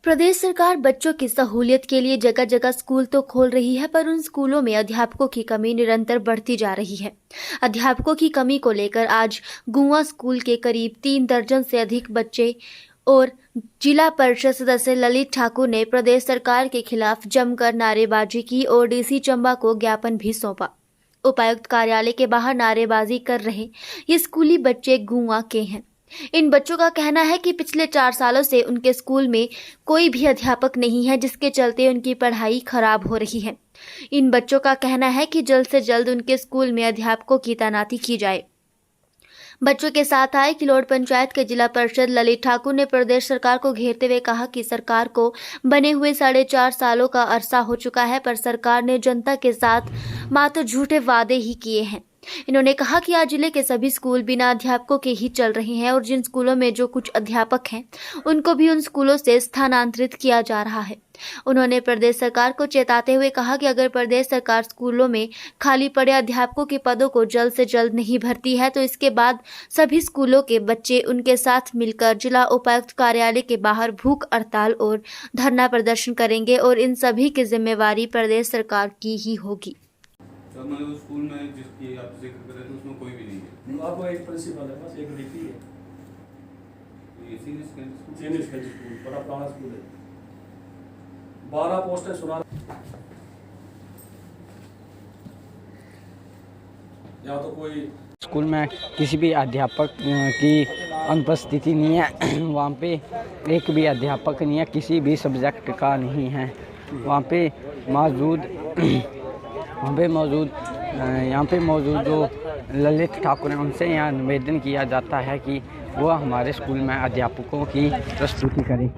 प्रदेश सरकार बच्चों की सहूलियत के लिए जगह जगह स्कूल तो खोल रही है, पर उन स्कूलों में अध्यापकों की कमी निरंतर बढ़ती जा रही है। अध्यापकों की कमी को लेकर आज गुआ स्कूल के करीब 3 दर्जन से अधिक बच्चे और जिला परिषद सदस्य ललित ठाकुर ने प्रदेश सरकार के खिलाफ जमकर नारेबाजी की और डीसी चंबा को ज्ञापन भी सौंपा। उपायुक्त कार्यालय के बाहर नारेबाजी कर रहे ये स्कूली बच्चे गुआ के हैं। इन बच्चों का कहना है कि पिछले 4 सालों से उनके स्कूल में कोई भी अध्यापक नहीं है, जिसके चलते उनकी पढ़ाई खराब हो रही है। इन बच्चों का कहना है कि जल्द से जल्द उनके स्कूल में अध्यापकों की तैनाती की जाए। बच्चों के साथ आए किलोड़ पंचायत के जिला परिषद ललित ठाकुर ने प्रदेश सरकार को घेरते हुए कहा कि सरकार को बने हुए 4.5 सालों का अरसा हो चुका है, पर सरकार ने जनता के साथ मात्र झूठे वादे ही किए हैं। इन्होंने कहा कि आज जिले के सभी स्कूल बिना अध्यापकों के ही चल रहे हैं और जिन स्कूलों में जो कुछ अध्यापक हैं उनको भी उन स्कूलों से स्थानांतरित किया जा रहा है। उन्होंने प्रदेश सरकार को चेताते हुए कहा कि अगर प्रदेश सरकार स्कूलों में खाली पड़े अध्यापकों के पदों को जल्द से जल्द नहीं भरती है तो इसके बाद सभी स्कूलों के बच्चे उनके साथ मिलकर जिला उपायुक्त कार्यालय के बाहर भूख हड़ताल और धरना प्रदर्शन करेंगे और इन सभी की जिम्मेवारी प्रदेश सरकार की ही होगी। सर, मतलब स्कूल में जिसकी आप जिक्र कर रहे थे उसमें कोई भी नहीं है। आपको एक प्रिंसिपल है, बस एक डीपी है। ये senior secondary senior secondary school बड़ा पुराना स्कूल है। 12 पोस्टें सुना या तो कोई स्कूल में किसी भी अध्यापक की अनुपस्थिति नहीं है। वहाँ पे एक भी अध्यापक नहीं है, किसी भी सब्जेक्ट का नहीं है। वहाँ पे मौजूद जो ललित ठाकुर हैं उनसे यहाँ निवेदन किया जाता है कि वो हमारे स्कूल में अध्यापकों की प्रस्तुति करें।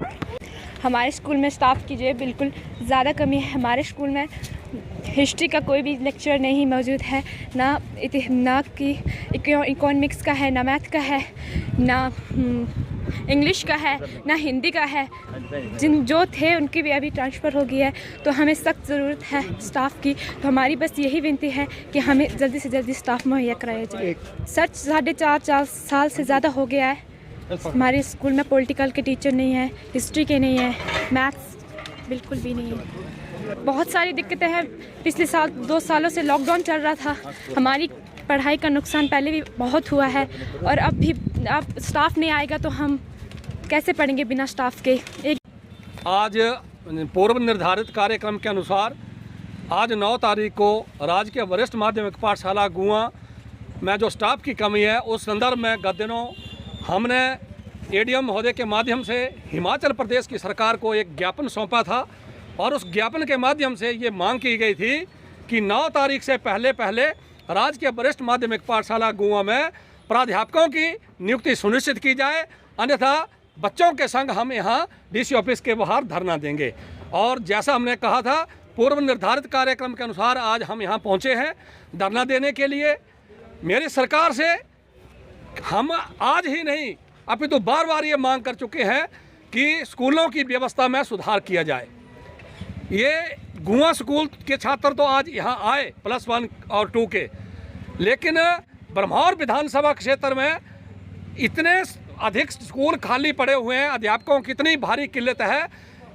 हमारे स्कूल में स्टाफ की जो है बिल्कुल ज़्यादा कमी है। हमारे स्कूल में हिस्ट्री का कोई भी लेक्चर नहीं मौजूद है, ना कि इकोनॉमिक्स का है, ना मैथ का है, ना इंग्लिश का है, ना हिंदी का है। जो थे उनकी भी अभी ट्रांसफ़र हो गई है, तो हमें सख्त ज़रूरत है स्टाफ की। तो हमारी बस यही विनती है कि हमें जल्दी से जल्दी स्टाफ मुहैया कराया जाए। सच 4.5 साल से ज़्यादा हो गया है। हमारे स्कूल में पॉलिटिकल के टीचर नहीं है, हिस्ट्री के नहीं है, मैथ्स बिल्कुल भी नहीं है। बहुत सारी दिक्कतें हैं। पिछले साल 2 सालों से लॉकडाउन चल रहा था। हमारी पढ़ाई का नुकसान पहले भी बहुत हुआ है और अब स्टाफ नहीं आएगा तो हम कैसे पढ़ेंगे बिना स्टाफ के। आज पूर्व निर्धारित कार्यक्रम के अनुसार आज 9 तारीख को राजकीय वरिष्ठ माध्यमिक पाठशाला गुआ में जो स्टाफ की कमी है उस संदर्भ में गत दिनों हमने एडीएम महोदय के माध्यम से हिमाचल प्रदेश की सरकार को एक ज्ञापन सौंपा था और उस ज्ञापन के माध्यम से ये मांग की गई थी कि 9 तारीख से पहले राजकीय वरिष्ठ माध्यमिक पाठशाला गुआ में प्राध्यापकों की नियुक्ति सुनिश्चित की जाए, अन्यथा बच्चों के संग हम यहाँ डीसी ऑफिस के बाहर धरना देंगे। और जैसा हमने कहा था पूर्व निर्धारित कार्यक्रम के अनुसार आज हम यहाँ पहुँचे हैं धरना देने के लिए। मेरी सरकार से हम आज ही नहीं अपितु बार बार ये मांग कर चुके हैं कि स्कूलों की व्यवस्था में सुधार किया जाए। ये गुआ स्कूल के छात्र तो आज यहाँ आए +1 और 2 के, लेकिन ब्रह्मौर विधानसभा क्षेत्र में इतने अधिक स्कूल खाली पड़े हुए हैं, अध्यापकों की इतनी भारी किल्लत है।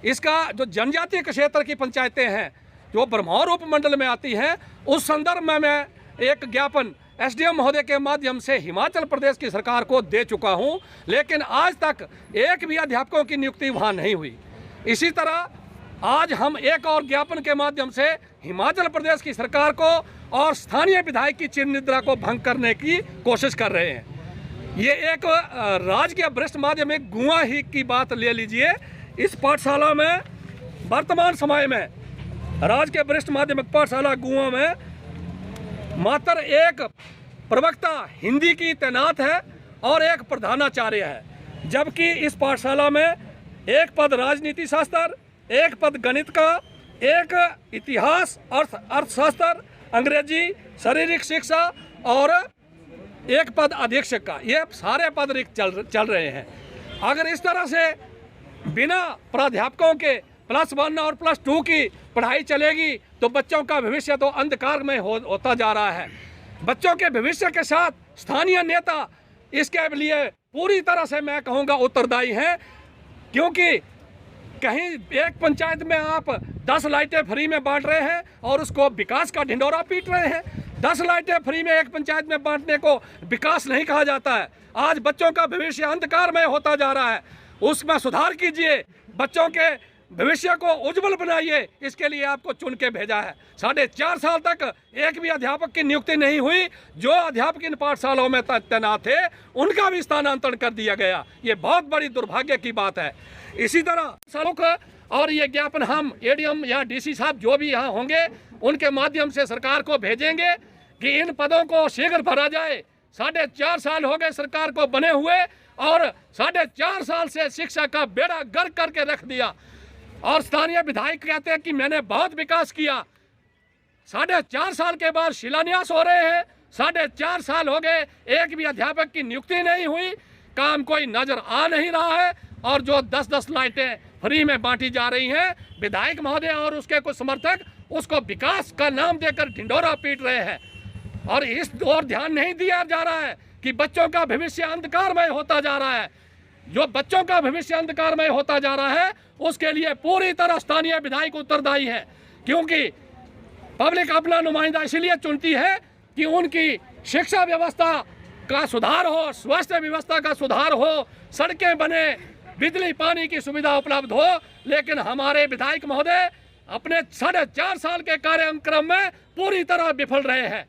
इसका जो जनजातीय क्षेत्र की पंचायतें हैं जो ब्रह्मौर उपमंडल में आती हैं, उस संदर्भ में मैं एक ज्ञापन एसडीएम महोदय के माध्यम से हिमाचल प्रदेश की सरकार को दे चुका हूं, लेकिन आज तक एक भी अध्यापकों की नियुक्ति वहां नहीं हुई। इसी तरह आज हम एक और ज्ञापन के माध्यम से हिमाचल प्रदेश की सरकार को और स्थानीय विधायक की चिर निद्रा को भंग करने की कोशिश कर रहे हैं। ये एक राजकीय वरिष्ठ माध्यमिक गुआ ही की बात ले लीजिए। इस पाठशाला में वर्तमान समय में राजकीय वरिष्ठ माध्यमिक पाठशाला गुआ में मात्र एक प्रवक्ता हिंदी की तैनात है और एक प्रधानाचार्य है, जबकि इस पाठशाला में एक पद राजनीति शास्त्र, एक पद गणित का, एक इतिहास अर्थशास्त्र, अंग्रेजी, शारीरिक शिक्षा और एक पद अधीक्षक का, ये सारे पद रिक्त चल रहे हैं। अगर इस तरह से बिना प्राध्यापकों के +1 और +2 की पढ़ाई चलेगी तो बच्चों का भविष्य तो अंधकार में होता जा रहा है। बच्चों के भविष्य के साथ स्थानीय नेता इसके लिए पूरी तरह से मैं कहूँगा उत्तरदायी हैं, क्योंकि कहीं एक पंचायत में आप 10 लाइटें फ्री में बांट रहे हैं और उसको विकास का ढिंढोरा पीट रहे हैं। 10 लाइटें फ्री में एक पंचायत में बांटने को विकास नहीं कहा जाता है। आज बच्चों का भविष्य अंधकारमय होता जा रहा है, उसमें सुधार कीजिए, बच्चों के भविष्य को उज्जवल बनाइए। इसके लिए आपको चुन के भेजा है। 4.5 साल तक एक भी अध्यापक की नियुक्ति नहीं हुई। जो अध्यापक इन पाठशालाओं में तैनात थे उनका भी स्थानांतरण कर दिया गया। ये बहुत बड़ी दुर्भाग्य की बात है। इसी तरह सड़क और ये ज्ञापन हम एडीएम या डीसी साहब जो भी यहाँ होंगे उनके माध्यम से सरकार को भेजेंगे कि इन पदों को शीघ्र भरा जाए। 4.5 साल हो गए सरकार को बने हुए और 4.5 साल से शिक्षा का बेड़ा गर्क करके रख दिया। और स्थानीय विधायक कहते हैं कि मैंने बहुत विकास किया। 4.5 साल के बाद शिलान्यास हो रहे हैं। 4.5 साल हो गए, एक भी अध्यापक की नियुक्ति नहीं हुई, काम कोई नजर आ नहीं रहा है। और जो 10-10 लाइटें फ्री में बांटी जा रही हैं, विधायक महोदय और उसके कुछ समर्थक उसको विकास का नाम देकर ढिंढोरा पीट रहे हैं। और इस ओर ध्यान नहीं दिया जा रहा है कि बच्चों का भविष्य अंधकारमय होता जा रहा है। जो बच्चों का भविष्य अंधकारमय होता जा रहा है उसके लिए पूरी तरह स्थानीय विधायक उत्तरदायी है, क्योंकि पब्लिक अपना नुमाइंदा इसलिए चुनती है कि उनकी शिक्षा व्यवस्था का सुधार हो, स्वास्थ्य व्यवस्था का सुधार हो, सड़कें बने, बिजली पानी की सुविधा उपलब्ध हो। लेकिन हमारे विधायक महोदय अपने 4.5 साल के कार्यक्रम में पूरी तरह विफल रहे हैं।